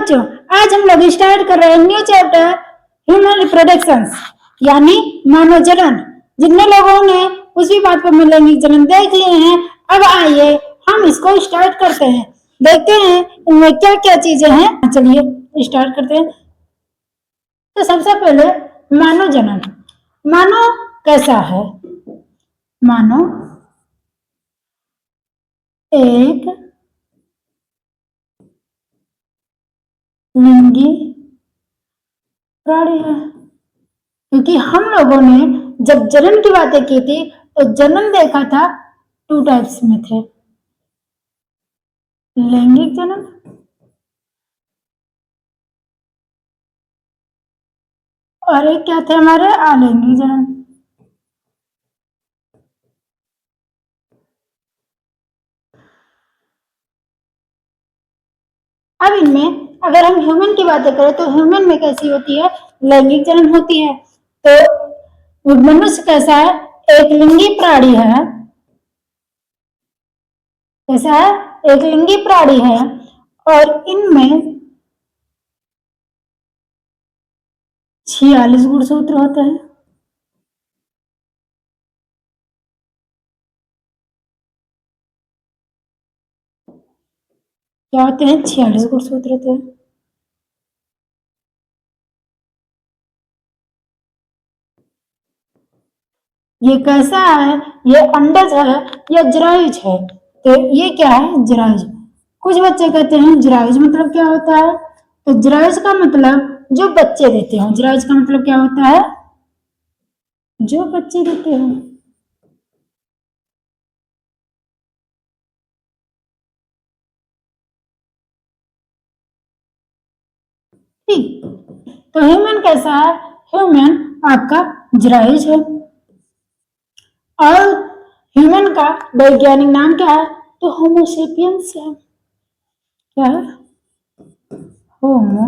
बच्चों, आज हम लोग स्टार्ट कर रहे हैं न्यू चैप्टर ह्यूमन रिप्रोडक्शंस यानी मानव जनन। जितने लोगों ने उसी बात पर लैंगिक जनन देख लिए हैं, अब आइए हम इसको स्टार्ट करते हैं, देखते हैं इनमें क्या क्या चीजें हैं। चलिए स्टार्ट करते हैं। तो सबसे पहले मानव जनन। मानव कैसा है? मानव एक लिंगी प्राणी है, क्योंकि हम लोगों ने जब जनन की बातें की थी तो जनन देखा था 2 टाइप्स में थे, लैंगिक जनन और एक क्या थे हमारे अलैंगिक जनन। अब इनमें अगर हम ह्यूमन की बातें करें तो ह्यूमन में कैसी होती है? लैंगिक जनन होती है। तो मनुष्य कैसा है? एक लिंगी प्राणी है। कैसा है? एक लिंगी प्राणी है और इनमें 46 गुणसूत्र होते हैं। क्या होते हैं? 46 गुणसूत्र होते हैं। ये कैसा है? ये अंडज है या जरायुज है? तो ये क्या है? जरायुज। कुछ बच्चे कहते हैं जरायुज मतलब क्या होता है? तो जरायुज का मतलब जो बच्चे देते हैं। जरायुज का मतलब क्या होता है? जो बच्चे देते हैं। ठीक, तो ह्यूमन कैसा है? ह्यूमन आपका जरायुज है और ह्यूमन का वैज्ञानिक नाम क्या है? तो होमोसेपियंस है। क्या है? होमो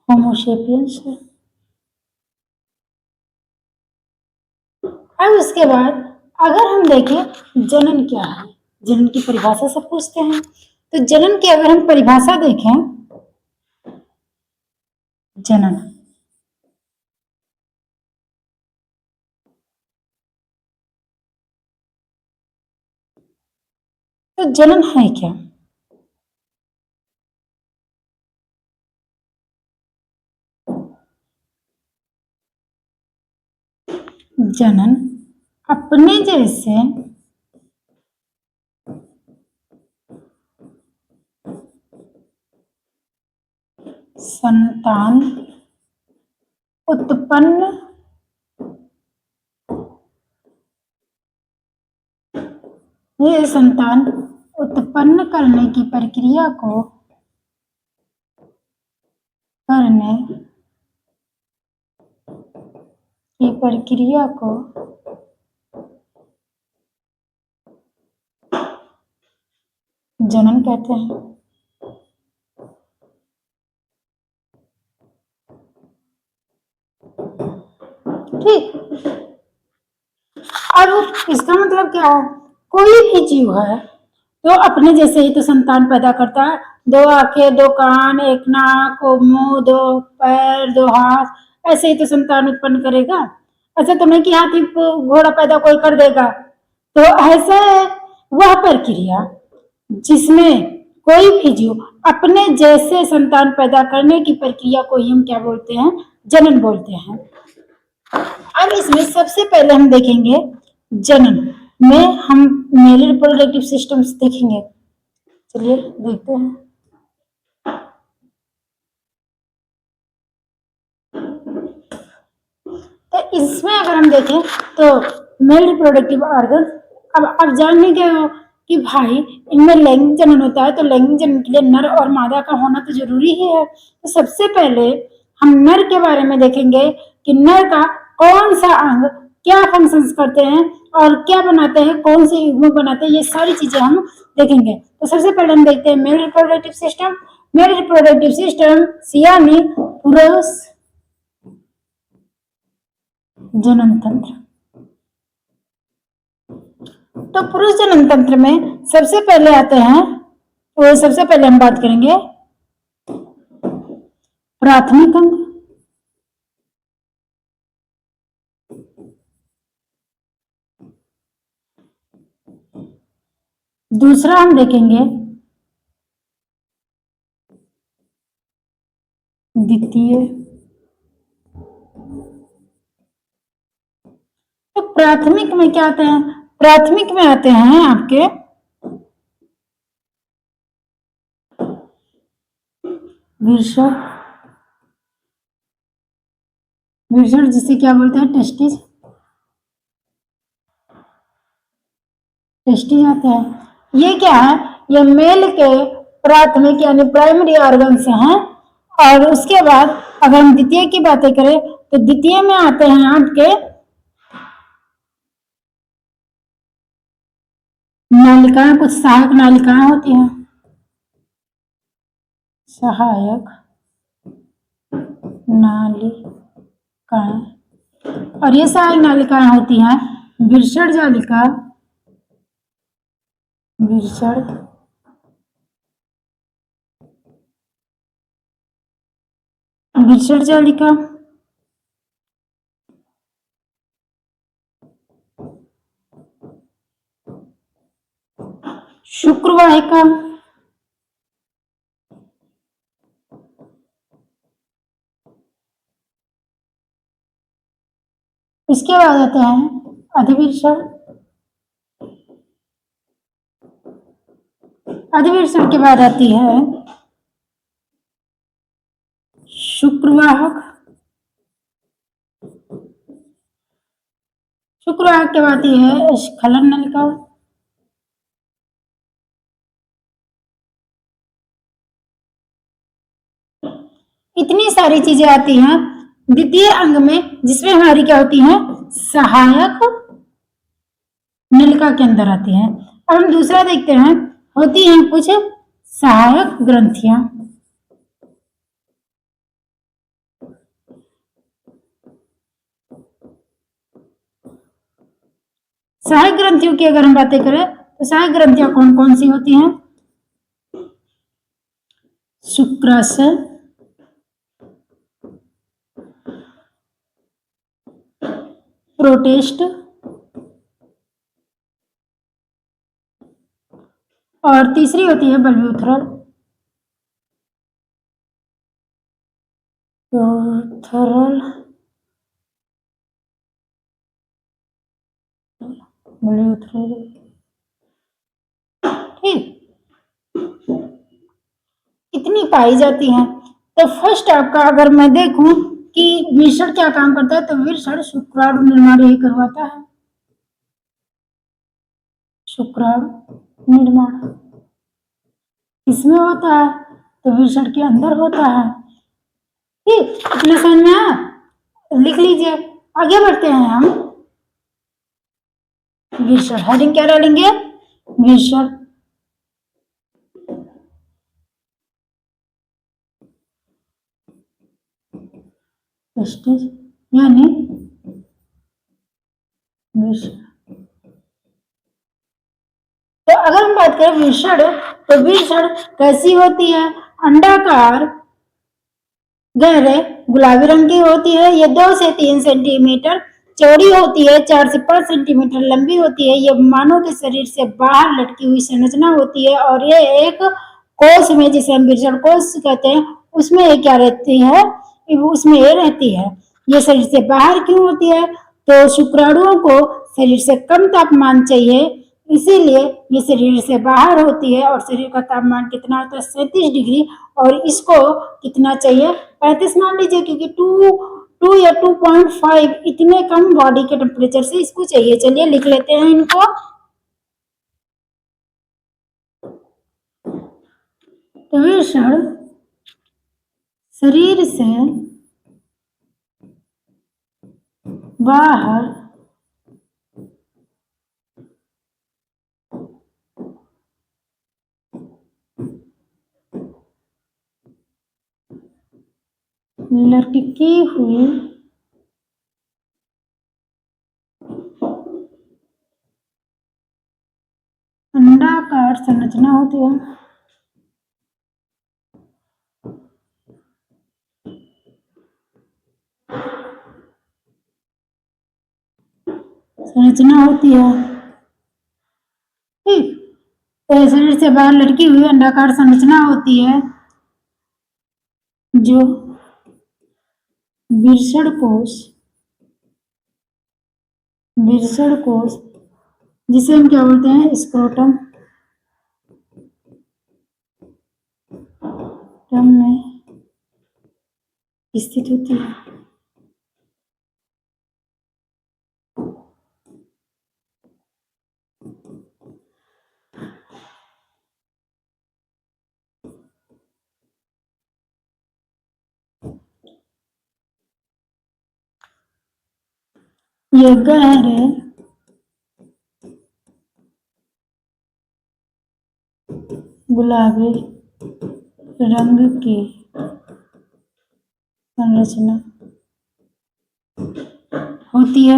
होमोसेपियंस है। अब उसके बाद अगर हम देखें जनन क्या है, जनन की परिभाषा सब पूछते हैं। तो जनन की अगर हम परिभाषा देखें, जनन तो जनन है क्या? जनन अपने जैसे संतान उत्पन्न ये संतान उत्पन्न करने की प्रक्रिया को करने की प्रक्रिया को जनन कहते हैं। ठीक, अब इसका मतलब क्या है? कोई भी जीव है तो अपने जैसे ही तो संतान पैदा करता है। 2 आंखें, 2 कान, 1 नाक, मुंह, 2 पैर, 2 हाथ, ऐसे ही तो संतान उत्पन्न करेगा। ऐसा तो नहीं कि हाथी घोड़ा पैदा कोई कर देगा। तो ऐसे वह प्रक्रिया जिसमें कोई भी जीव अपने जैसे संतान पैदा करने की प्रक्रिया को ही हम क्या बोलते हैं? जनन बोलते हैं। अब इसमें सबसे पहले हम देखेंगे जनन में हम मेल रिप्रोडक्टिव सिस्टम्स देखेंगे। चलिए देखते हैं। तो इसमें अगर हम देखें तो मेल रिप्रोडक्टिव ऑर्गन, अब जानने के हो कि भाई इनमें लैंगिक जनन होता है, तो लैंगिक जनन के लिए नर और मादा का होना तो जरूरी ही है। तो सबसे पहले हम नर के बारे में देखेंगे कि नर का कौन सा अंग क्या फंक्शंस करते हैं और क्या बनाते हैं, कौन से युग्मक बनाते हैं, ये सारी चीजें हम देखेंगे। तो सबसे पहले हम देखते हैं male reproductive system. Male reproductive system यानी पुरुष जनन तंत्र। तो पुरुष जनन तंत्र में सबसे पहले आते हैं, तो सबसे पहले हम बात करेंगे प्राथमिक अंग, दूसरा हम देखेंगे द्वितीय। तो प्राथमिक में क्या आते हैं? प्राथमिक में आते हैं आपके विषण, विषण जिसे क्या बोलते हैं? टेस्टिस, टेस्टिस आते हैं। ये क्या है? ये मेल के प्राथमिक यानी प्राइमरी ऑर्गन से हैं। और उसके बाद अगर हम द्वितीय की बातें करें तो द्वितीय में आते हैं आपके नालिकाएं, कुछ सहायक नालिकाएं होती हैं, सहायक नालिकाएं। और ये सहायक नालिकाएं होती हैं विषण जालिका, विषण विषण जालिका, शुक्रवाहिका, इसके बाद आते हैं अधिविषण, अधिविषण के बाद आती है शुक्रवाहक, शुक्रवाहक के बाद आती है स्खलन नलिका, इतनी सारी चीजें आती हैं द्वितीय अंग में, जिसमें हमारी क्या होती हैं? सहायक नलिका के अंदर आती हैं। अब हम दूसरा देखते हैं, होती हैं कुछ सहायक ग्रंथियां। सहायक ग्रंथियों की अगर हम बातें करें तो सहायक ग्रंथियां कौन कौन सी होती हैं? शुक्राशय, प्रोटेस्ट और तीसरी होती है बल्ब्यूथरल, बल्ब्यूथरल। ठीक, इतनी पाई जाती हैं। तो फर्स्ट आपका अगर मैं देखूं कि विषण क्या काम करता है, तो विषण शुक्राणु निर्माण यही करवाता है, शुक्राणु निर्माण किसमें होता है? तो विषण के अंदर होता है। ठीक, इतना समझ में आया? लिख लीजिए। आगे बढ़ते हैं हम, विषण हेडिंग क्या डालेंगे? विषण। यानी विषण। तो अगर हम बात करें विषण, तो विषण कैसी होती है? अंडाकार, गहरे गुलाबी रंग की होती है। ये 2 से 3 सेंटीमीटर चौड़ी होती है, 4 से 5 सेंटीमीटर लंबी होती है। ये मानव के शरीर से बाहर लटकी हुई संरचना होती है और ये एक कोश में, जिसे हम विषण कोश कहते हैं, उसमें ये क्या रहती है? उसमें ये रहती है। ये शरीर से बाहर क्यों होती है? तो शुक्राणुओं को शरीर से कम तापमान चाहिए, इसीलिए ये शरीर से बाहर होती है। और शरीर का तापमान कितना होता है? 37 डिग्री। और इसको कितना चाहिए? 35 मान लीजिए, क्योंकि 2 या 2.5 इतने कम बॉडी के टेम्परेचर से इसको चाहिए। चलिए लिख लेते हैं इनको। तो विषण शरीर से बाहर लटकी हुई अंडाकार संरचना होती है। संरचना होती है, ठीक। तो शरीर से बाहर लटकी हुई अंडाकार संरचना होती है जो विर्षण कोश जिसे हम क्या बोलते हैं, स्क्रोटम में स्थित होती है। ये गहरे गुलाबी रंग की संरचना होती है।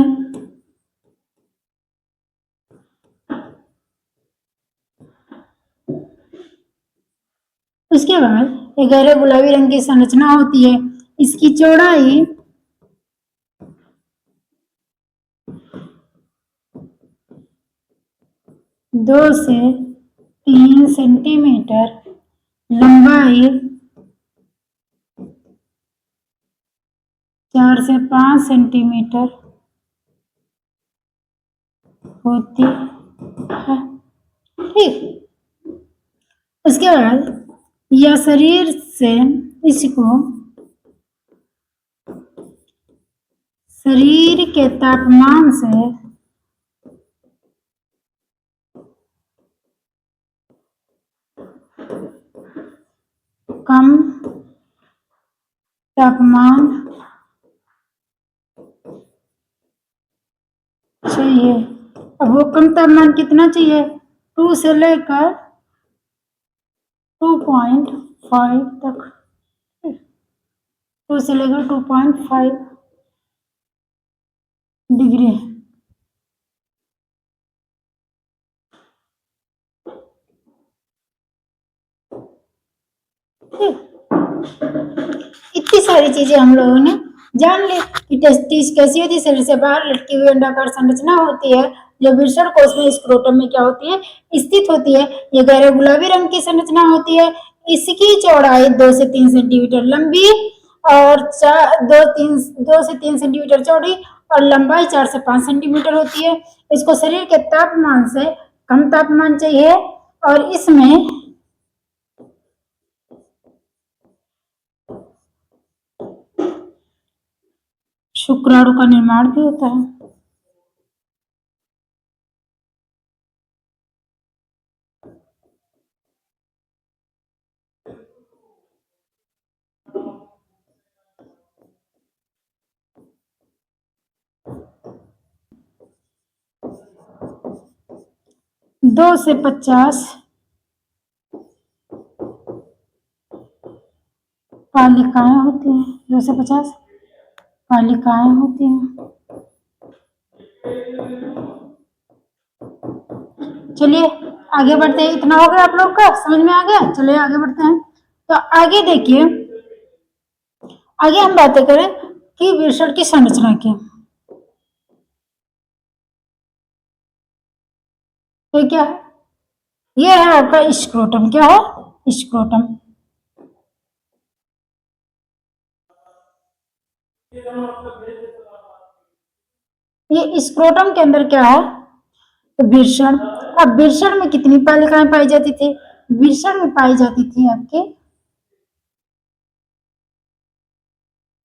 उसके बाद एक गहरे गुलाबी रंग की संरचना होती है। इसकी चौड़ाई 2 से 3 सेंटीमीटर, लंबाई 4 से 5 सेंटीमीटर होती है, ठीक। उसके बाद यह शरीर से शरीर के तापमान से कम तापमान चाहिए। अब वो कम तापमान कितना चाहिए, 2 से लेकर 2.5 तक, 2 से लेकर 2.5 डिग्री। इतनी सारी चीजें हम लोगों ने जान ली कि टेस्टिस कैसी होती है। शरीर से बाहर लटकी हुई अंडाकार संरचना होती है जो वृषण कोश में स्क्रोटम में क्या होती है, स्थित होती है। ये गहरे गुलाबी रंग की संरचना होती है। इसकी चौड़ाई 2 से 3 सेंटीमीटर लंबी और 2 से 3 सेंटीमीटर चौड़ी और लंबाई 4 से 5 सेंटीमीटर होती है। इसको शरीर के तापमान से कम तापमान चाहिए और इसमें शुक्राणु का निर्माण भी होता है। दो से 50 पालिकाएं होती हैं, 2 से 50 पालिकाएं होती हैं। चलिए आगे बढ़ते हैं। इतना हो गया आप लोग का, समझ में आ गया। चलिए आगे बढ़ते हैं। तो आगे देखिए, आगे हम बातें करें कि वृषण की संरचना की। तो क्या है, ये है आपका स्क्रोटम। क्या है, स्क्रोटम। ये स्क्रोटम के अंदर क्या है, तो वृषण। अब वृषण में कितनी पालिकाएं पाई जाती थी, वृषण में पाई जाती थी आपके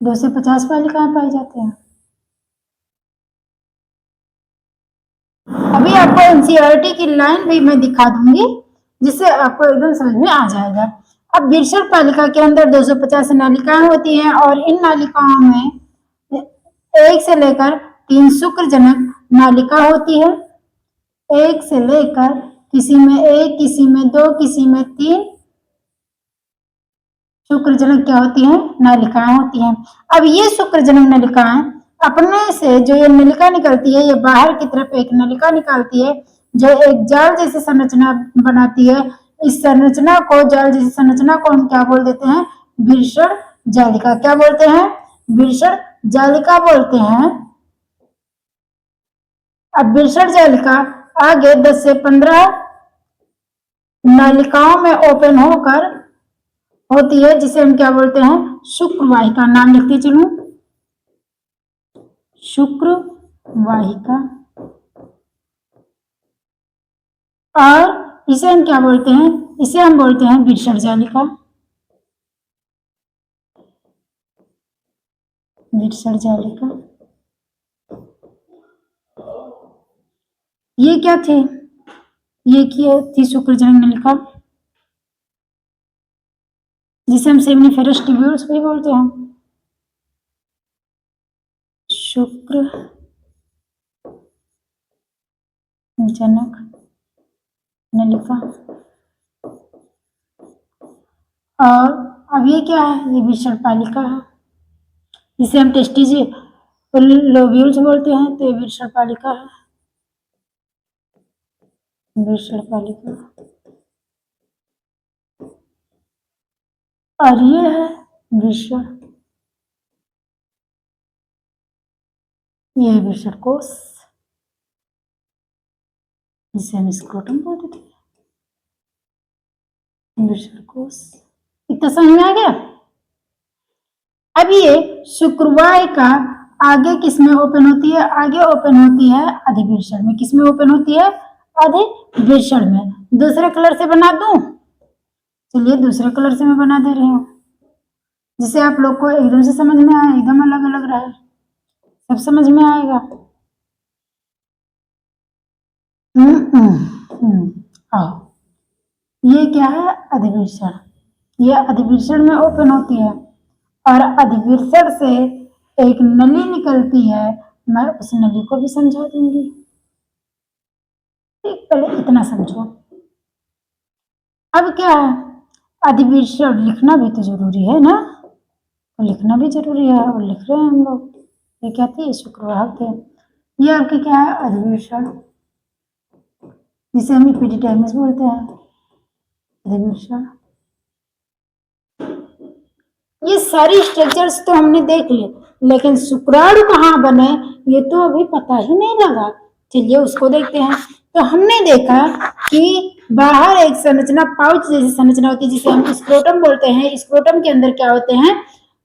2 से 50 पालिकाएं पाई जाती हैं। अभी आपको एनसीईआरटी की लाइन भी मैं दिखा दूंगी जिससे आपको एकदम समझ में आ जाएगा। अब वृषण पालिका के अंदर 250 नालिकाएं होती हैं और इन नालिकाओं में 1 से लेकर 3 शुक्रजनक नालिका होती है। 1 से लेकर किसी में 1, किसी में 2, किसी में 3 शुक्रजनक क्या होती हैं, नालिकाएं होती हैं। अब ये शुक्रजनक नालिकाएं अपने से जो ये नलिका निकलती है, ये बाहर की तरफ एक नलिका निकालती है जो एक जाल जैसी संरचना बनाती है, इस संरचना को, जाल जैसी संरचना को हम क्या बोल देते हैं? विरषण जालिका। क्या बोलते हैं? विरषण जालिका बोलते हैं। अब विरषण जालिका आगे 10 से 15 नलिकाओं में ओपन होकर होती है, जिसे हम क्या बोलते हैं? शुक्र वाहिका। नाम लिखते चलूं, शुक्र वाहिका। और इसे हम क्या बोलते हैं? इसे हम बोलते हैं विरषण जालिका। विरषण जालिका। ये क्या थे? ये क्या थी? शुक्रजनक नलिका, जिसे हम सेमिनिफेरस ट्यूब्यूल्स भी बोलते हैं। शुक्र जनक नलिका। और अब ये क्या है? ये विरषण पालिका है, जिसे हम टेस्टिज लोब्यूल्स बोलते हैं। तो ये विरषण पालिका है, विरषण पालिका। और ये है विरषण, ये है विरषण कोश, जिसे हम स्क्रोटम बोलते थे। विरषण कोश। इतना समझ में आ गया? अब ये शुक्रवाहिका आगे किसमें ओपन होती है? आगे ओपन होती है अधिविरषण में। किसमें ओपन होती है? अधिविरषण में। दूसरे कलर से बना दूं? चलिए दूसरे कलर से मैं बना दे रही हूँ, जिसे आप लोग को एकदम से समझ में आए। एकदम अलग अलग रहा है, सब समझ में आएगा। आओ, ये क्या है? अधिविरषण। ये अधिविरषण में ओपन होती है और अधिविरषण से एक नली निकलती है। मैं उस नली को भी समझा दूंगी। ठीक, पहले इतना समझो। अब क्या है? अधिविरषण लिखना भी तो जरूरी है ना, तो लिखना भी जरूरी है, और लिख रहे हैं हम लोग। ये क्या थी? शुक्रवाहक थे। ये आपके क्या है? अधिविरषण, जिसे हम एपिडिडर्मिस बोलते हैं। अधिविरषण। ये सारी स्ट्रक्चर्स तो हमने देख लिए, लेकिन शुक्राणु कहाँ बने ये तो अभी पता ही नहीं लगा। चलिए उसको देखते हैं। तो हमने देखा कि बाहर एक संरचना, पाउच जैसी संरचना होती है, जिसे हम स्क्रोटम बोलते हैं। स्क्रोटम के अंदर क्या होते हैं?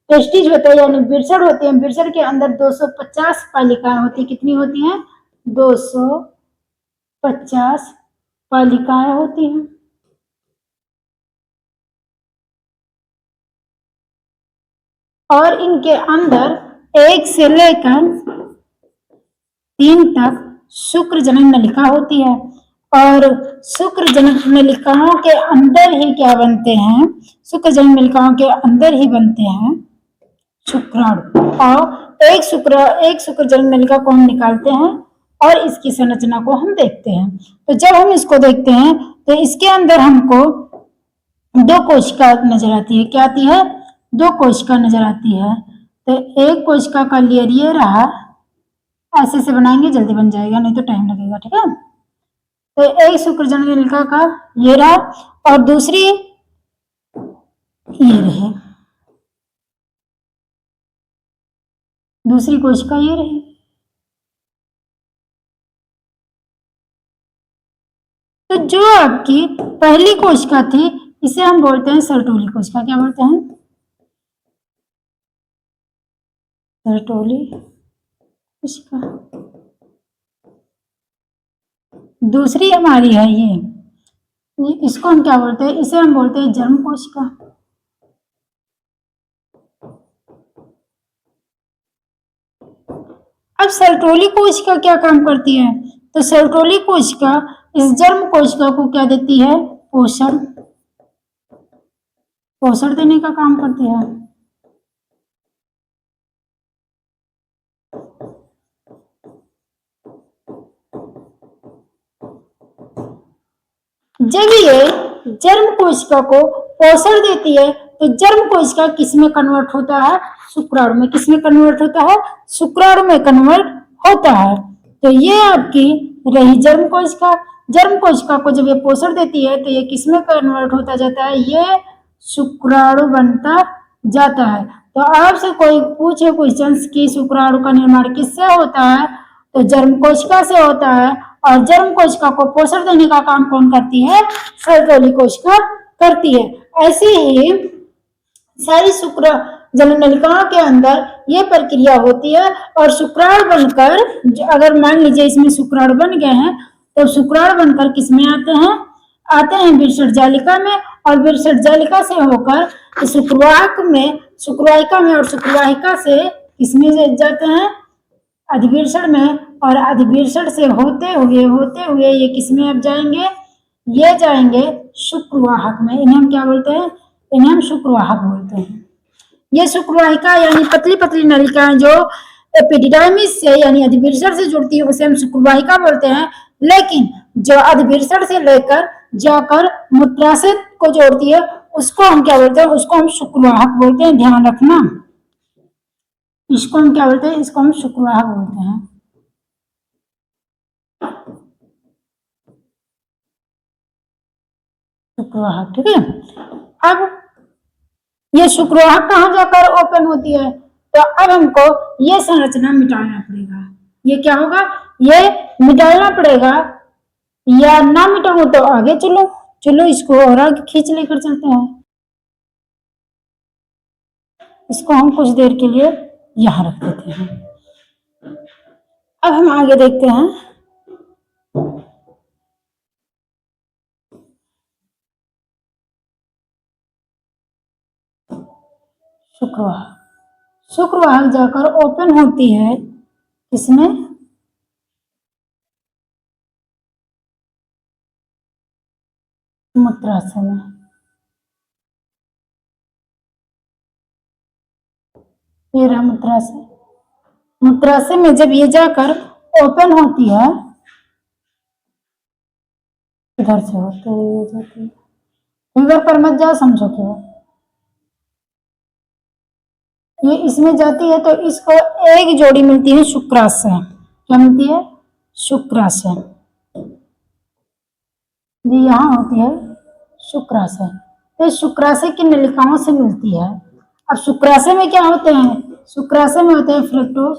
टेस्टिज होते हैं, यानी विरषण होते हैं। विरषण के अंदर 250 पालिकाएं होती है। कितनी होती हैं? 250 पालिकाएं होती हैं। और इनके अंदर 1 से लेकर 3 तक शुक्रजनक नलिका होती है। और शुक्रजनक नलिकाओं के अंदर ही क्या बनते हैं? शुक्रजनक नलिकाओं के अंदर ही बनते हैं शुक्राणु। और एक शुक्रजनक नलिका को हम निकालते हैं और इसकी संरचना को हम देखते हैं। तो जब हम इसको देखते हैं तो इसके अंदर हमको 2 कोशिका नजर आती है। क्या आती है? 2 कोशिका नजर आती है। तो एक कोशिका का लेयर ये रहा, ऐसे से बनाएंगे जल्दी बन जाएगा, नहीं तो टाइम लगेगा। ठीक है, तो एक शुक्रजनक नलिका का ये रहा और दूसरी ये रही, दूसरी कोशिका ये रही। तो जो आपकी पहली कोशिका थी इसे हम बोलते हैं सर्टोली कोशिका। क्या बोलते हैं? सर्टोली कोशिका। दूसरी हमारी है ये, इसको हम क्या बोलते हैं? इसे हम बोलते हैं जर्म कोशिका। अब सर्टोली कोशिका क्या काम करती है? तो सर्टोली कोशिका इस जर्म कोशिका को क्या देती है? पोषण। पोषण देने का काम करती है। जब ये जर्म कोशिका को पोषण देती है तो जर्म कोशिका किसमें कन्वर्ट होता है? शुक्राणु में। किसमें कन्वर्ट होता है? शुक्राणु में कन्वर्ट होता है। तो ये आपकी रही जर्म कोशिका। जर्म कोशिका को जब ये पोषण देती है तो ये किसमें कन्वर्ट होता जाता है, ये शुक्राणु बनता जाता है। तो आपसे कोई पूछे क्वेश्चन कि शुक्राणु का निर्माण किससे होता है, तो जर्म कोशिका से होता है। और जर्म कोशिका को पोषण देने का काम कौन करती है, सर्पिली कोशिका करती है। ऐसे ही सारी शुक्र जननलिकाओं के अंदर ये प्रक्रिया होती है। और शुक्राणु बनकर, अगर मान लीजिए इसमें शुक्राणु बन गए हैं तो शुक्राणु बनकर किसमें आते हैं, आते हैं विरसठ जालिका में। और विरसठ जालिका से होकर शुक्रवाहक में, शुक्रवाहिका में, और शुक्रवाहिका से किसमें जाते हैं, अधिविरसण में। और अधिविरसण से होते हुए ये किसमें अब जाएंगे, ये जाएंगे शुक्रवाहक में। इन्हें हम क्या बोलते हैं, इन्हें हम शुक्रवाहक बोलते हैं। ये शुक्रवाहिका यानी पतली पतली नलिकाएं जो एपिडिडाइमिस से यानी अधिविरसण से जुड़ती है उसे हम शुक्रवाहिका बोलते हैं। लेकिन जो अधिविरसण से लेकर जाकर मूत्राशय को जोड़ती है उसको हम क्या बोलते हैं, उसको हम शुक्रवाहक बोलते हैं। ध्यान रखना, इसको हम क्या बोलते हैं, इसको हम शुक्रवाहक बोलते हैं। शुक्रवाहक, ठीक है। अब ये शुक्रवाहक कहाँ जाकर ओपन होती है, तो अब हमको ये संरचना मिटाना पड़ेगा। ये क्या होगा, ये मिटाना पड़ेगा। या ना मिटाऊं तो आगे चलो, चलो इसको और आगे खींच लेकर चलते हैं। इसको हम कुछ देर के लिए यहां रख देते हैं। अब हम आगे देखते हैं। शुक्रवाहक, शुक्रवाहक जाकर ओपन होती है किसमें, मूत्राशय में। ये रहा मूत्राशय। मूत्राशय में जब ये जाकर ओपन होती है, इधर से होते हुए जाती है, इधर पर मत जाओ, समझो क्यों। ये इसमें जाती है तो इसको एक जोड़ी मिलती है शुक्राशय। क्या मिलती है, शुक्राशय। ये यहाँ होती है शुक्राशय। तो शुक्राशय की नलिकाओं से मिलती है। अब शुक्राशय में क्या होते हैं, शुक्राशय में होते हैं फ्रक्टोज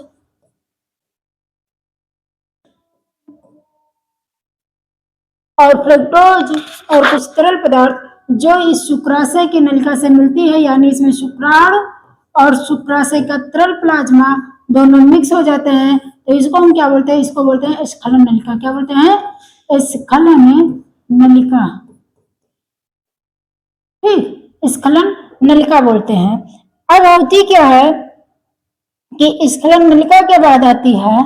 और फ्रक्टोज और कुछ तरल पदार्थ जो इस शुक्राशय की नलिका से मिलती है, यानी इसमें शुक्राणु और शुक्राशय का तरल प्लाज्मा दोनों मिक्स हो जाते हैं। तो इसको हम क्या बोलते हैं, इसको बोलते हैं स्खलन नलिका। क्या बोलते हैं, स्खलन नलिका। ठीक, स्खलन नलिका बोलते हैं। अब होती क्या है कि स्खलन नलिका के बाद आती है,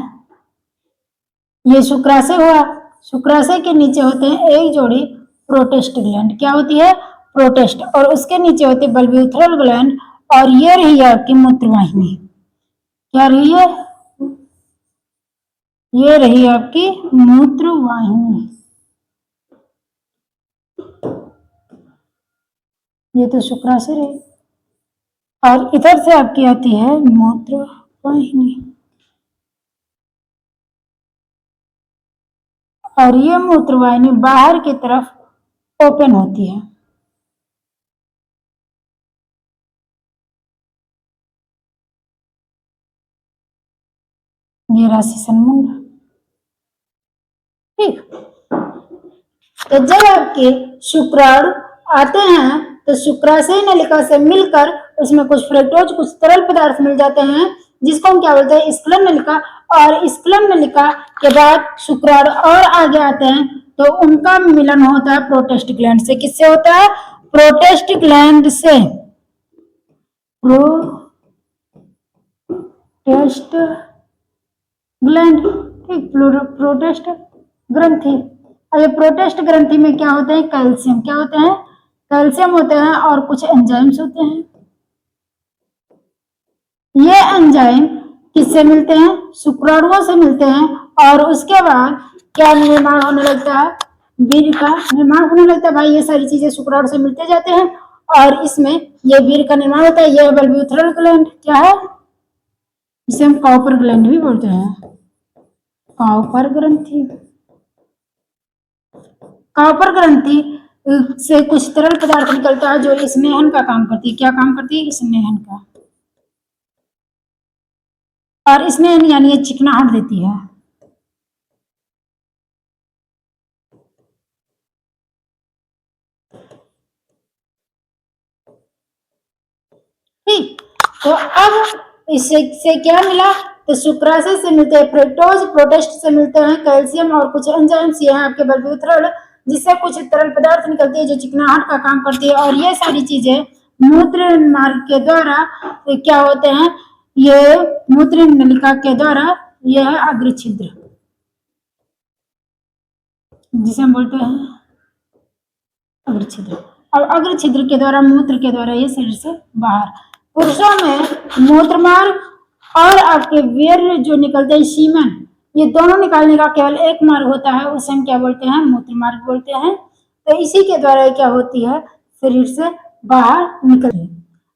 ये शुक्राशय हुआ, शुक्राशय के नीचे होते हैं एक जोड़ी प्रोटेस्ट ग्लैंड। क्या होती है, प्रोटेस्ट। और उसके नीचे होते बल्ब्यूथरल ग्लैंड। और ये रही आपकी मूत्रवाहिनी। क्या रही है, ये रही आपकी मूत्रवाहिनी। ये तो शुक्राशय रही। और इधर से आपकी आती है मूत्रवाहिनी। और ये मूत्रवाहिनी बाहर की तरफ ओपन होती है। ये राशि सन्मुंड। ठीक, तो जब आपके शुक्राणु आते हैं तो शुक्राशय नलिका से मिलकर उसमें कुछ फ्रक्टोज, कुछ तरल पदार्थ मिल जाते हैं जिसको हम क्या बोलते हैं, स्खलन नलिका। और स्खलन नलिका के बाद शुक्राणु और आगे आते हैं तो उनका मिलन होता है प्रोटेस्ट ग्लैंड से। किससे होता है, प्रोटेस्ट ग्लैंड से। प्रोटेस्ट ग्लैंड, ठीक, प्रोटेस्ट ग्रंथि। और ये प्रोटेस्ट ग्रंथि में क्या होते हैं, कैल्शियम। क्या होते हैं, कैल्शियम होते हैं और कुछ एंजाइम्स होते हैं। ये एंजाइम किससे मिलते हैं, शुक्राणुओं से मिलते हैं। और उसके बाद क्या निर्माण होने लगता है, वीर्य का निर्माण होने लगता है। भाई ये सारी चीजें शुक्राणु से मिलते जाते हैं और इसमें ये वीर्य का निर्माण होता है। ये बल्ब्यूथरल ग्लैंड क्या है, जिसे हम कॉपर ग्लैंड भी बोलते हैं, कॉपर ग्रंथि। कॉपर ग्रंथि से कुछ तरल पदार्थ निकलता है जो स्नेहन का काम करती है। क्या काम करती है? स्नेहन का। और स्नेहन यानी ये चिकनाहट देती है। ठीक, तो अब इससे क्या मिला? तो सुक्रासे से मिलते हैं फ्रक्टोज, प्रोटेस्ट से मिलते हैं कैल्शियम और कुछ एंजाइम्स, ये हैं आपके बलबूतरण, जिससे कुछ तरल पदार्थ निकलती है जो चिकनाहट का काम करती है। और ये सारी चीजें मूत्र मार्ग के द्वारा क्या होते हैं? ये मूत्र नलिका के द्वारा, यह है अग्र छिद्र, जिसे हम बोलते हैं अग्र छिद्र। और अग्र छिद्र के द्वारा, मूत्र के द्वारा ये शरीर से बाहर। पुरुषों में मूत्र मार्ग और आपके वीर्य जो निकलते हैं सीमन, ये दोनों निकालने का केवल एक मार्ग होता है, उसे हम क्या बोलते हैं? मूत्र मार्ग बोलते हैं। तो इसी के द्वारा क्या होती है? शरीर से बाहर निकलती है।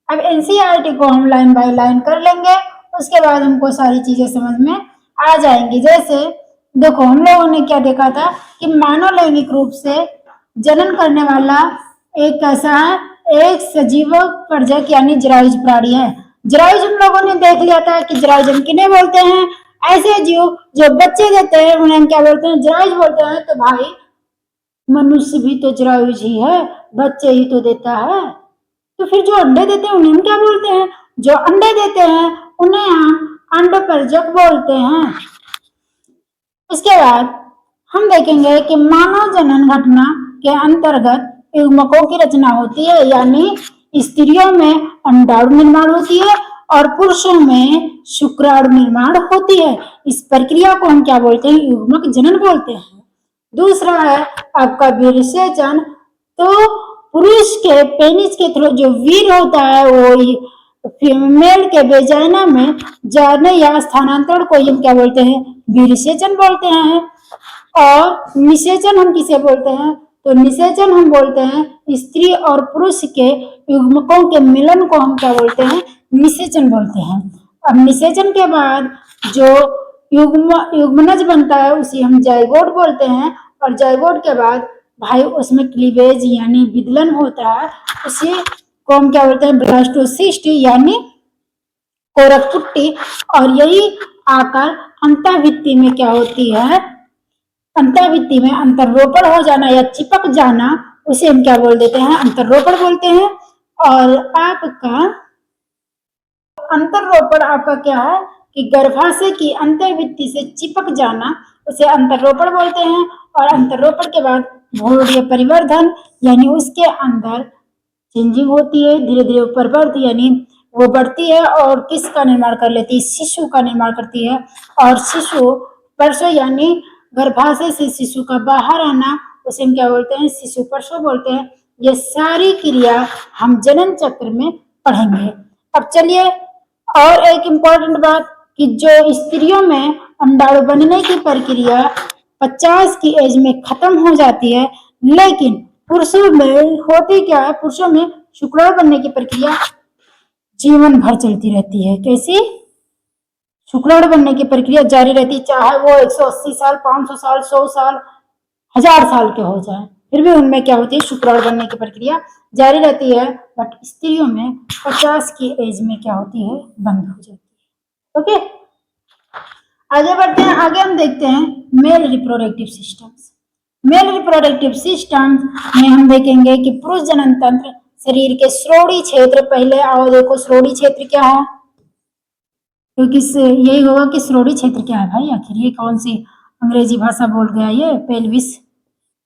अब एनसीईआरटी को हम लाइन बाय लाइन कर लेंगे, उसके बाद हमको सारी चीजें समझ में आ जाएंगी। जैसे देखो, हम लोगों ने क्या देखा था कि मानव लैंगिक रूप से जनन करने वाला एक कैसा है? एक सजीव प्रजक यानी जरायुज प्राणी है। जरायुज हम लोगों ने देख लिया था कि जरायुज हम किन्हें बोलते हैं? ऐसे जीव जो बच्चे देते हैं उन्हें हम क्या बोलते हैं? जरायुज बोलते हैं। तो भाई मनुष्य भी तो जरायुज ही है, बच्चे ही तो देता है। तो फिर जो अंडे देते हैं उन्हें हम क्या बोलते हैं? जो अंडे देते हैं उन्हें हम अंडप्रजक बोलते हैं। इसके बाद हम देखेंगे कि मानव जनन घटना के अंतर्गत युग्मकों की रचना होती है, यानी स्त्रियों में अंडाणु निर्माण होती है और पुरुषों में शुक्राणु निर्माण होती है। इस प्रक्रिया को हम क्या बोलते हैं? युग्मक जनन बोलते हैं। दूसरा है आपका विरसेचन। तो पुरुष के पेनिस के थ्रू जो वीर होता है वो फीमेल के वेजाइना में जाने या स्थानांतरण को हम क्या बोलते हैं? विरसेचन बोलते हैं। और निषेचन हम किसे बोलते हैं? तो निषेचन हम बोलते हैं स्त्री और पुरुष के युग्मकों के मिलन को हम क्या बोलते हैं? निषेचन बोलते हैं। अब निषेचन के बाद जो युग्मनज बनता है उसे हम जाइगोट बोलते हैं। और जाइगोट के बाद भाई उसमें क्लीवेज यानी विदलन होता है, उसी को हम क्या बोलते हैं? ब्लास्टोसिस्ट यानी कोरकपुट्टी। और यही आकर अंतःभित्ति में क्या होती है? अंतःभित्ति में अंतरोपण हो जाना या चिपक जाना, उसे हम क्या बोल देते हैं? अंतरोपण बोलते हैं। और आपका अंतरोपण आपका क्या है कि गर्भाशय की अंतर्भित्ति से चिपक जाना, उसे अंतरोपण बोलते हैं। और अंतरोपण के बाद भ्रूणीय परिवर्धन यानी उसके अंदर चेंजिंग होती है, धीरे धीरे ऊपर बढ़ती, यानी वो बढ़ती है और किसका निर्माण कर लेती है? शिशु का निर्माण करती है। और शिशु प्रसव यानी गर्भाशय से शिशु का बाहर आना, उसे हम क्या बोलते हैं? शिशु प्रसव बोलते हैं। ये सारी क्रिया हम जनन चक्र में पढ़ेंगे। अब चलिए और एक इम्पोर्टेंट बात कि जो स्त्रियों में अंडाणु बनने की प्रक्रिया 50 की एज में खत्म हो जाती है, लेकिन पुरुषों में होती क्या है? पुरुषों में शुक्राणु बनने की प्रक्रिया जीवन भर चलती रहती है। कैसी? शुक्राणु बनने की प्रक्रिया जारी रहती, चाहे वो 180 साल, 500 साल, 100 साल, 1000 साल के हो जाए, फिर भी उनमें क्या होती है? शुक्राणु बनने की प्रक्रिया जारी रहती है। बट स्त्रियों में 50 की एज में क्या होती है? बंद हो जाती है। ओके, आगे बढ़ते हैं। आगे हम देखते हैं male reproductive systems. Male reproductive system में हम देखेंगे कि पुरुष जनन तंत्र शरीर के श्रोणि क्षेत्र, पहले आओ देखो श्रोणि क्षेत्र क्या है, क्योंकि यही होगा कि श्रोणि क्षेत्र क्या है भाई? आखिर ये कौन सी अंग्रेजी भाषा बोल गया? ये पेल्विस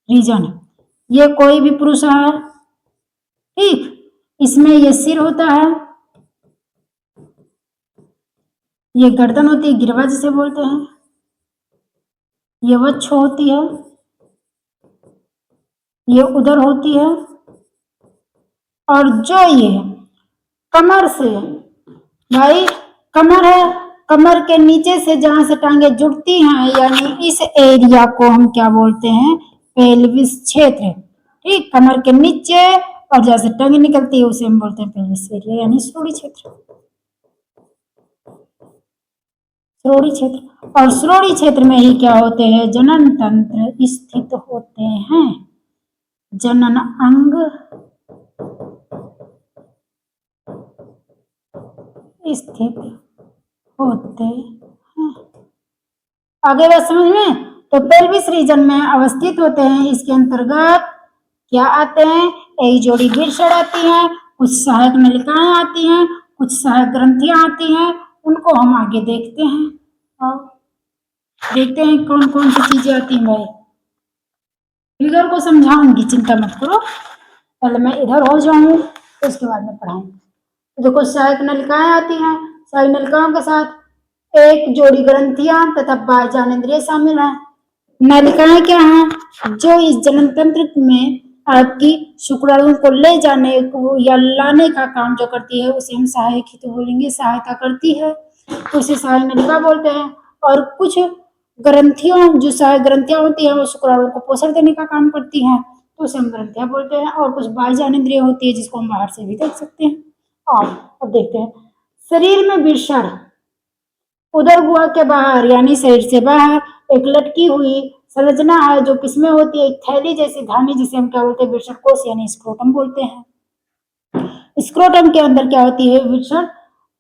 रीजन। ये कोई भी पुरुष है, ठीक, इसमें ये सिर होता है, ये गर्दन होती है, गिरवा जिसे बोलते हैं, ये वक्ष होती है, ये उदर होती है। और जो ये कमर से, भाई कमर है, कमर के नीचे से जहां से टांगे जुड़ती हैं, यानी इस एरिया को हम क्या बोलते हैं? पेल्विस क्षेत्र। ठीक, कमर के नीचे और जैसे टांगे निकलती है उसे हम बोलते हैं पेल्विस एरिया यानी श्रोणि क्षेत्र। श्रोणि क्षेत्र, और श्रोणि क्षेत्र में ही क्या होते हैं? जनन तंत्र स्थित होते हैं। जनन अंग स्थित होते हैं। आगे बात समझ में? तो पेल्विस रीजन में अवस्थित होते हैं। इसके अंतर्गत क्या आते हैं? एक जोड़ी वृषण आती हैं, कुछ सहायक नलिकाएं आती हैं, कुछ सहायक ग्रंथियां आती हैं। उनको हम आगे देखते हैं और देखते हैं कौन कौन सी चीजें आती हैं। भाई फिगर को समझाऊंगी, चिंता मत करो, पहले मैं इधर हो जाऊं तो उसके बाद में पढ़ाऊंगी। तो देखो सहायक नलिकाएं आती हैं, सहायक नलिकाओं के साथ एक जोड़ी ग्रंथियां तथा बाह्य ज्ञानेंद्रिय शामिल है। नलिकाएं क्या हैं? जो इस जनन तंत्र में आपकी शुक्राणु को ले जाने को या लाने का काम जो करती है उसे हम सहायक ही तो बोलेंगे, सहायता करती है, तो उसे सहायक नलिका बोलते हैं। और कुछ ग्रंथियों, जो सहायक ग्रंथियां होती है वो शुक्राणु को पोषण देने का काम करती हैं, तो उसे हम ग्रंथियां बोलते हैं। और कुछ बाह्य ज्ञानेंद्रिय होती है जिसको हम बाहर से भी देख सकते हैं। और अब देखते हैं शरीर में वृषण उदर गुहा के बाहर यानी शरीर से बाहर एक लटकी हुई संरचना है जो किसमें होती है? एक थैली जैसी धानी, जिसे हम क्या बोलते हैं? वृषण कोश यानी स्क्रोटम बोलते हैं। स्क्रोटम के अंदर क्या होती है? वृषण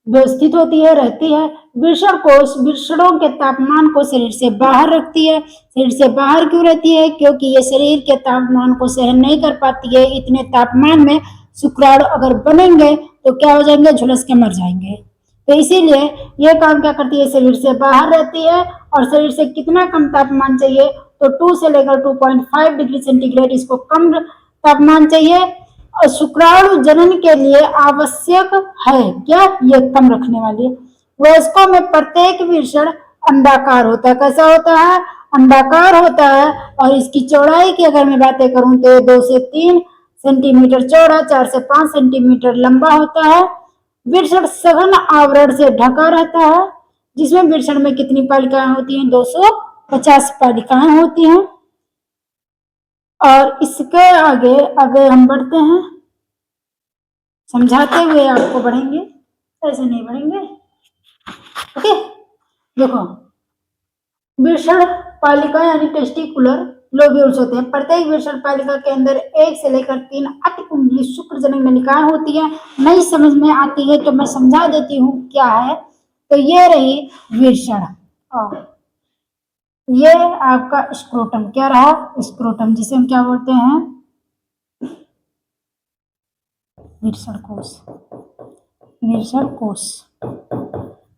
व्यवस्थित होती है, रहती है। वृषण कोश वृषणों के तापमान को शरीर से बाहर रखती है। शरीर से बाहर क्यों रहती है? क्योंकि ये शरीर के तापमान को सहन नहीं कर पाती है। इतने तापमान में शुक्राणु अगर बनेंगे तो क्या हो जाएंगे? झुलस के मर जाएंगे। तो इसीलिए ये काम क्या करती है? शरीर से बाहर रहती है। और शरीर से कितना कम तापमान चाहिए? तो 2 से लेकर 2.5 डिग्री सेंटीग्रेड इसको कम तापमान चाहिए। और शुक्राणु जनन के लिए आवश्यक है क्या? ये कम रखने वाली। वयस्कों में प्रत्येक वृषण अंडाकार होता है। कैसा होता है? अंडाकार होता है। और इसकी चौड़ाई की अगर मैं बातें करूं तो 2 से 3 सेंटीमीटर चौड़ा, 4 से 5 सेंटीमीटर लंबा होता है। वृषण सघन आवरण से ढका रहता है, जिसमें वृषण में कितनी पालिकाएं होती हैं? 250 पालिकाएं होती हैं। और इसके आगे आगे हम बढ़ते हैं, समझाते हुए आपको बढ़ेंगे, ऐसे नहीं बढ़ेंगे। ओके, देखो वृषण पालिका यानी टेस्टिकुलर लोब्यूल्स होते हैं। प्रत्येक वृषण पालिका के अंदर 1 से लेकर 3 अति कुंडली शुक्रजनक नलिकाएं होती है। नहीं समझ में आती है तो मैं समझा देती हूँ क्या है। तो ये रही वृषण और ये आपका स्क्रोटम। क्या रहा? स्क्रोटम, जिसे हम क्या बोलते हैं? वृषण कोश। वृषण कोश।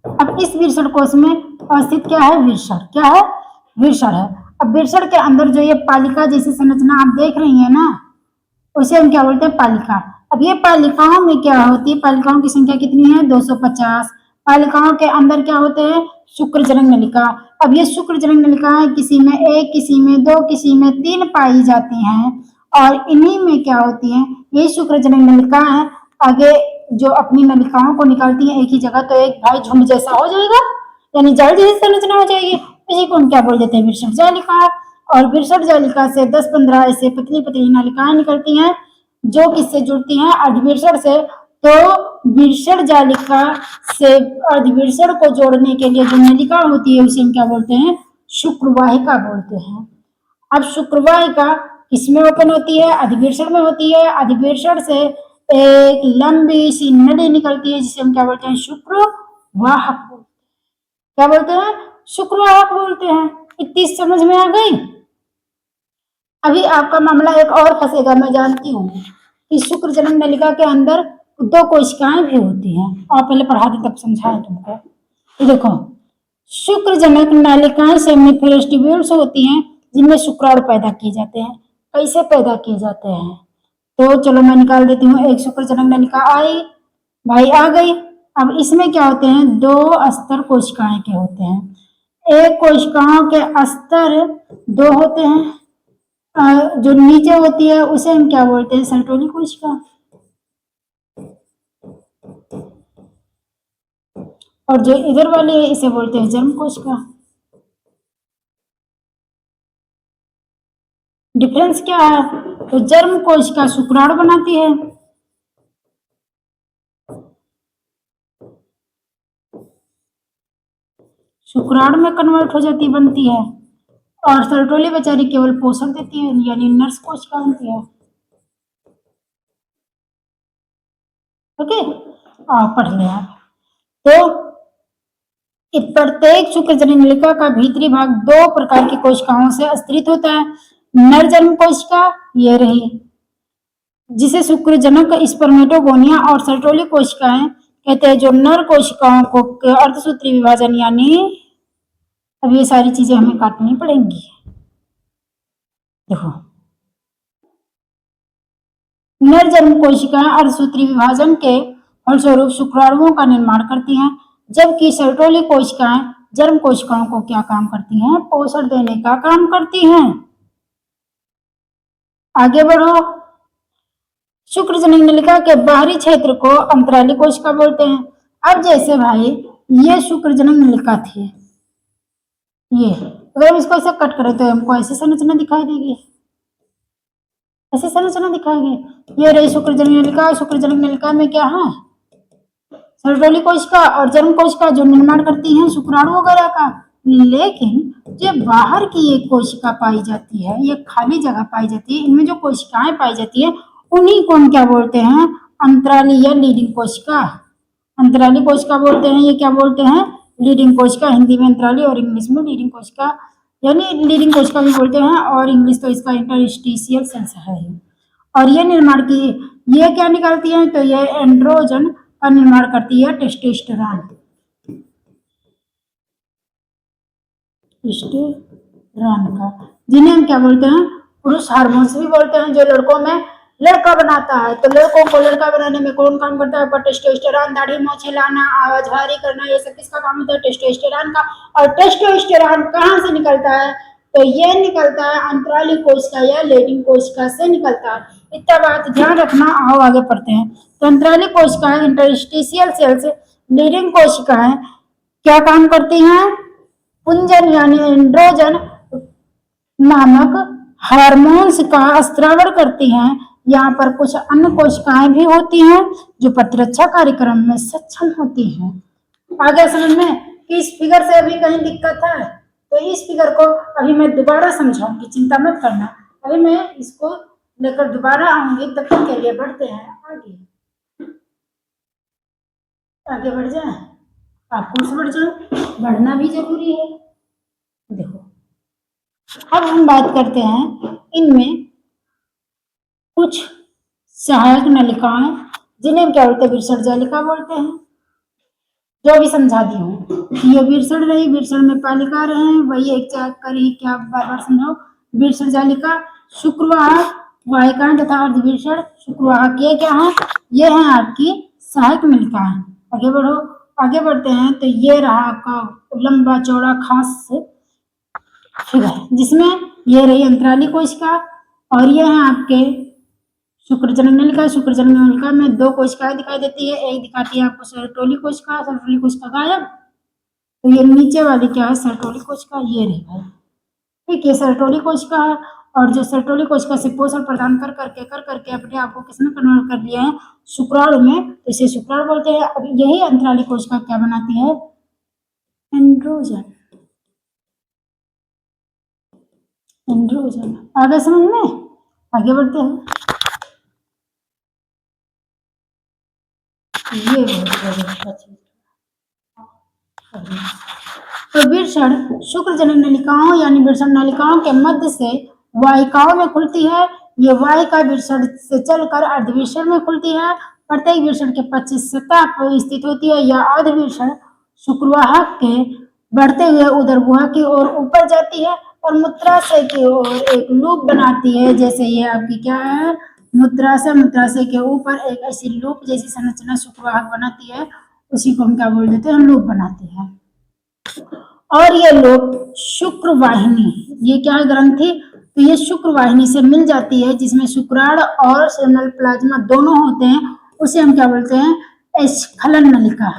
अब इस वृषण कोश में अवस्थित क्या है? वृषण। क्या है? वृषण है। अब वृषण के अंदर जो ये पालिका जैसी संरचना आप देख रही है ना, उसे हम क्या बोलते हैं? पालिका। अब ये पालिकाओं में क्या होती है? पालिकाओं की संख्या कितनी है? 250। पालिकाओं के अंदर क्या होते हैं? शुक्रजनक नलिका। अब ये शुक्रजनक नलिकाएं किसी में 1, किसी में 2, किसी में 3 पाई जाती हैं। और इन्हीं में क्या होती हैं? ये शुक्रजनक नलिकाएं आगे जो अपनी नलिकाओं को निकालती हैं एक ही जगह, तो एक भाई झुंड जैसा हो जाएगा, यानी जाल जैसी संरचना हो जाएगी। इसी को हम क्या बोल देते हैं? वृषण जालिका। और वृषण जालिका से 10-15 ऐसे पतली पतली नलिकाएं निकलती हैं जो किससे जुड़ती हैं? अर्धवृषण से। तो वृषण जालिका से अर्धवृषण को जोड़ने के लिए जो नलिका होती है उसे हम क्या बोलते हैं? शुक्रवाहिका बोलते हैं। अब शुक्रवाहिका किसमें ओपन होती है? अधिवृषण में होती है। अधिवृषण से एक लंबी सी नली निकलती है जिसे हम क्या बोलते हैं? शुक्रवाहक। क्या बोलते हैं? शुक्रवाहक बोलते हैं। इतनी समझ में आ गई? अभी आपका मामला एक और फंसेगा, मैं जानती हूँ कि शुक्रजनक नलिका के अंदर 2 कोशिकाएं भी होती हैं। आप पहले पढ़ा दे तब समझाए तुमको। ये देखो शुक्रजनक नलिकाएं सेमिफेरेस्टिब्यूल्स होती हैं जिनमें शुक्राणु पैदा किए जाते हैं। कैसे पैदा किए जाते हैं? तो चलो मैं निकाल देती हूँ। एक शुक्रजनक नलिका आई, भाई आ गई। अब इसमें क्या होते हैं? 2 अस्तर कोशिकाएं के होते हैं। एक कोशिकाओं के अस्तर 2 होते हैं। जो नीचे होती है उसे हम क्या बोलते हैं? सर्टोली कोशिका। और जो इधर वाली है इसे बोलते हैं जर्म कोशिका। डिफरेंस क्या है? तो जर्म कोशिका शुक्राणु बनाती है, शुक्राणु में कन्वर्ट हो जाती बनती है। और सर्टोली बेचारी केवल पोषण देती है, यानी नर्स कोशिका बनती है। ओके, आओ पढ़ लें आप। तो प्रत्येक शुक्रजनन नलिका का भीतरी भाग दो प्रकार की कोशिकाओं से अस्थित होता है। नर जन्म कोशिका ये रही, जिसे शुक्रजनक स्पर्मेटोगोनिया और सर्टोली कोशिकाएं कहते हैं, जो नर कोशिकाओं को अर्धसूत्री विभाजन, यानी अब ये सारी चीजें हमें काटनी पड़ेंगी। देखो, नर जन्म कोशिकाएं अर्धसूत्री विभाजन के फलस्वरूप शुक्राणुओं का निर्माण करती हैं, जबकि सर्टोली कोशिकाएं जन्म कोशिकाओं को क्या काम करती हैं? पोषण देने का काम करती हैं। आगे बढ़ो। शुक्रजनन नलिका के बाहरी क्षेत्र को अंतराली कोशिका बोलते हैं। अब जैसे भाई ये शुक्रजनन नलिका थी, ये अगर हम इसको ऐसे कट करें तो हमको ऐसी संरचना दिखाई देगी, ऐसी संरचना दिखाएगी। ये रही शुक्रजनन नलिका। शुक्रजनन नलिका में क्या है? सर्टोली कोशिका और जन्म कोशिका जो निर्माण करती हैं शुक्राणु वगैरह का। लेकिन जो बाहर की एक कोशिका पाई जाती है, ये खाली जगह पाई जाती है, इनमें जो कोशिकाएं पाई जाती है उन्हीं को हम क्या बोलते हैं? अंतराली या लीडिंग कोशिका। अंतराली कोशिका बोलते हैं। ये क्या बोलते हैं? लीडिंग कोशिका। हिंदी में अंतराली और इंग्लिश में लीडिंग कोशिका, यानी लीडिंग कोशिका भी बोलते हैं, और इंग्लिश तो इसका इंटरस्टिशियल सेल्स है। और ये निर्माण की, ये क्या निकालती है? तो ये एंड्रोजन का निर्माण करती है, टेस्टोस्टेरोन। टेस्टोस्टेरोन का, जिन्हें हम क्या बोलते हैं? पुरुष हार्मोन्स भी बोलते हैं, जो लड़कों में लड़का बनाता है। तो लड़कों को लड़का बनाने में कौन काम करता है? टेस्टोस्टेरोन। दाढ़ी मोछे लाना, आवाज भारी करना, ये सब किसका काम होता है? टेस्टोस्टेरोन का। और टेस्टोस्टेरोन कहाँ से निकलता है? तो ये निकलता है अंतराली कोशिका या लीडिंग कोशिका से निकलता है। इतना बात ध्यान रखना। आओ आगे पढ़ते हैं। तो अंतराली कोशिकाएं, इंटरस्टिशियल सेल्स, लीडिंग कोशिकाएं क्या काम करती हैं? पुंजन यानी एंड्रोजन नामक हार्मोन्स का स्त्रावण करती हैं। यहाँ पर कुछ अन्य कोशिकाएं भी होती हैं जो प्रतिरक्षा कार्यक्रम में सक्षम होती हैं। आगे समझ में कि इस फिगर से अभी कहीं दिक्कत है तो इस फिगर को अभी मैं दोबारा समझाऊंगी, चिंता मत करना। अभी मैं इसको लेकर दोबारा आऊंगी, तब तक के लिए बढ़ते हैं आगे। आगे बढ़ जाए, आपको से बढ़ जाए, बढ़ना भी जरूरी है। देखो, अब हम बात करते हैं इनमें कुछ सहायक नलिकाएं, जिन्हें क्या बोलते हैं? विरसण जालिका बोलते हैं। जो भी समझा दी हूँ, ये विरसण रही, विरसण में पालिका रहे, वही एक चेक करी, क्या बार बार समझाओ? विरसण जालिका, शुक्रवाहक वाहिकाएं तथा अर्धविरसण शुक्रवाहक, ये क्या है? ये है आपकी सहायक नलिकाएं। आगे बढ़ो, आगे बढ़ते हैं। तो ये रहा आपका लंबा चौड़ा खास फिगर, जिसमें ये रही अंतराली कोशिका और ये है आपके शुक्रजनन नलिका। शुक्रजनन नलिका में दो कोशिकाएं दिखाई देती है, एक दिखाती है आपको सर्टोली कोशिका। सर्टोली कोशिका गायब, तो ये नीचे वाली क्या है? सर्टोली कोशिका। ये रही भाई, ठीक है, सर्टोली कोशिका है। और जो सर्टोली कोशिका से पोषण प्रदान कर करके अपने आप को किसमें कन्वर्ट कर लिया है? शुक्राणु में, तो इसे शुक्राणु बोलते हैं। अब यही अंतराली कोशिका क्या बनाती है? एंड्रोजन। एंड्रोजन आगे समझ में? आगे बढ़ते हैं। ये तो विरसण शुक्रजनन नलिकाओं यानी विरसण नलिकाओं के मध्य से वाहिकाओं में खुलती है। ये वाहिका विरसण से चलकर अर्धविरसण में खुलती है। प्रत्येक विरसण के पश्चिम सतह पर स्थित होती है। यह अर्धविरसण शुक्रवाहक के बढ़ते हुए उदर गुहा की ओर ऊपर जाती है और मूत्राशय की ओर एक लूप बनाती है। जैसे ये आपकी क्या है? मूत्राशय के ऊपर एक ऐसी लूप जैसी संरचना शुक्रवाहक बनाती है, उसी को हम क्या बोल देते हैं? लूप बनाते हैं। और ये लूप शुक्रवाहिनी, ये क्या है? ग्रंथि। तो ये शुक्रवाहिनी से मिल जाती है, जिसमें शुक्राणु और सेमिनल प्लाज्मा दोनों होते हैं। उसे हम क्या बोलते हैं? स्खलन नलिका।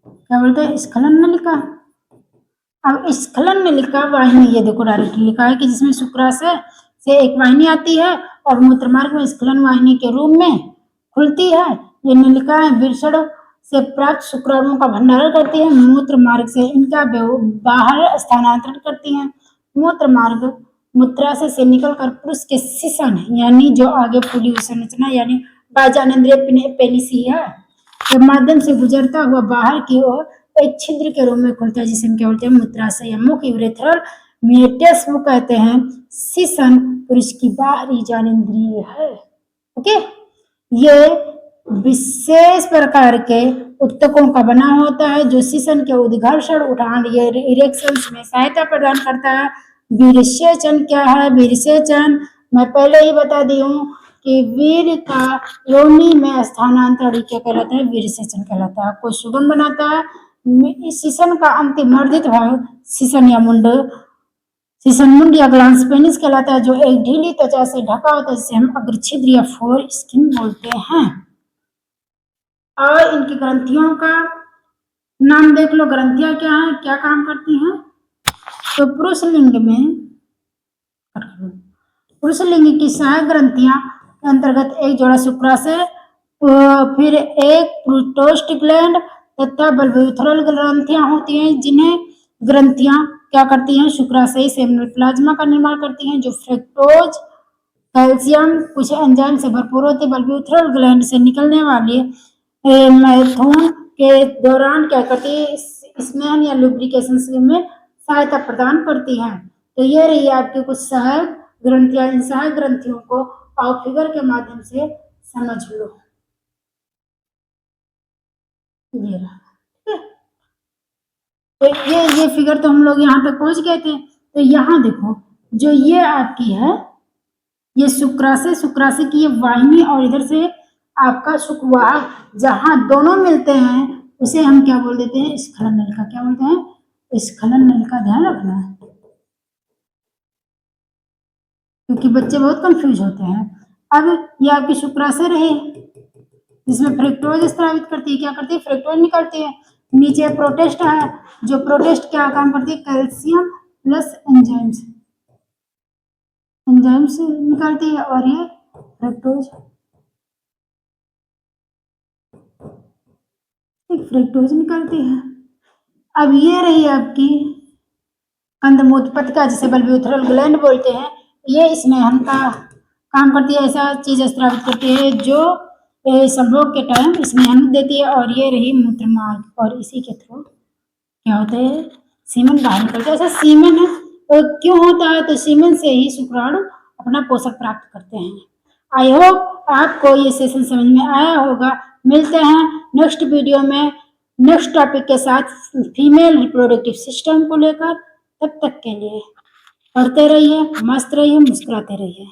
क्या बोलते हैं? स्खलन नलिका। अब स्खलन नलिका वाहिनी, ये देखो डायरेक्ट लिखा है कि जिसमें शुक्राशय से एक वाहिनी आती है और मूत्रमार्ग में स्खलन वाहिनी के रूप में खुलती है। ये नलिकाएं विरसण से प्राप्त शुक्राणुओं का भंडारण करती है, मूत्र मार्ग से इनका बाहर स्थानांतरण करती हैं। मूत्र मार्ग मूत्राशय से निकलकर पुरुष के शिशन यानी जो आगे पूरी संरचना यानी बाह्यजनेंद्रिय पेनिसिया के माध्यम से गुजरता हुआ बाहर की ओर एक छिद्र के रूप में खुलता है, जिसे हम क्या बोलते हैं, मूत्राशय या मुख यूरेथ्रल मेटेस वो कहते हैं। सीसन पुरुष की बाहरी जानेंद्रिय है। ओके, ये विशेष प्रकार के उत्तकों का बना होता है जो सीसन के उद्घर्षण उठान या इरेक्शन में सहायता प्रदान करता है। वीरसेचन क्या है? वीरसेचन मैं पहले ही बता दी हूँ कि वीर का योनि में स्थानांतरण क्या कहलाता है? वीरसेचन कहलाता है। आपको सुगम बनाता है। इस सीसन का अंतिम मर्दित भाग सीसन या मुंड, सीसन मुंड या ग्लांस पेनिस कहलाता है, जो एक ढीली त्वचा से ढका होता है, जिसे हम अग्रछिद्र या फोर स्किन बोलते हैं। और इनकी ग्रंथियों का नाम देख लो। ग्रंथियां क्या है, क्या काम करती हैं? तो पुरुष लिंग की सहायक ग्रंथियां अंतर्गत एक जोड़ा शुक्राशय, फिर एक प्रोस्टाग्लैंड तथा बल्बोथेरल ग्रंथियां होती हैं, जिन्हें ग्रंथियां क्या करती हैं? शुक्राशय सेमिनल प्लाज्मा का निर्माण करती हैं, जो फ्रक्टोज, कैल्शियम, कुछ एंजाइम से भरपूर होती है। बल्बोथेरल ग्लैंड से निकलने वाली मैराथन के दौरान क्या करती है? स्मेन या लुब्रिकेशन में सहायता प्रदान करती है। तो ये रही आपकी कुछ सहायक ग्रंथियां। इन सहायक ग्रंथियों को आप फिगर के माध्यम से समझ लो। ये रहा। तो ये फिगर तो हम लोग यहाँ तक पहुंच गए थे। तो यहाँ देखो, जो ये आपकी है, ये शुक्राशय की ये वाहिनी, और इधर से आपका शुक्रवाहक, जहां दोनों मिलते हैं उसे हम क्या बोल देते हैं? स्खलन नलिका। क्या बोलते हैं? स्खलन नलिका। ध्यान रखना, क्योंकि बच्चे बहुत कंफ्यूज होते हैं। अब ये आपकी शुक्राशय रही, जिसमें फ्रक्टोज स्रावित करती है। क्या करती है? फ्रक्टोज निकलती है। नीचे प्रोटेस्ट है, जो प्रोटेस्ट क्या काम करती है? कैल्शियम प्लस एंजाइम्स निकालती है, और ये फ्रक्टोज निकालती है। अब ये रही आपकी कंदमूत्र पत्रिका, जिसे बल्बोथेरल ग्लैंड बोलते हैं। ये स्नेहन का काम करती है, ऐसा चीज स्रावित करती है जो संभोग के टाइम स्नेहन देती है। और ये रही मूत्र मार्ग, और इसी के थ्रू क्या होता है? सीमन बाहर निकलता है। ऐसा सीमन क्यों होता है? तो सीमन से ही शुक्राणु अपना पोषक प्राप्त करते हैं। आई होप आपको ये सेशन समझ में आया होगा। मिलते हैं नेक्स्ट वीडियो में नेक्स्ट टॉपिक के साथ, फीमेल रिप्रोडक्टिव सिस्टम को लेकर। तब तक के लिए पढ़ते रहिए, मस्त रहिए, मुस्कुराते रहिए।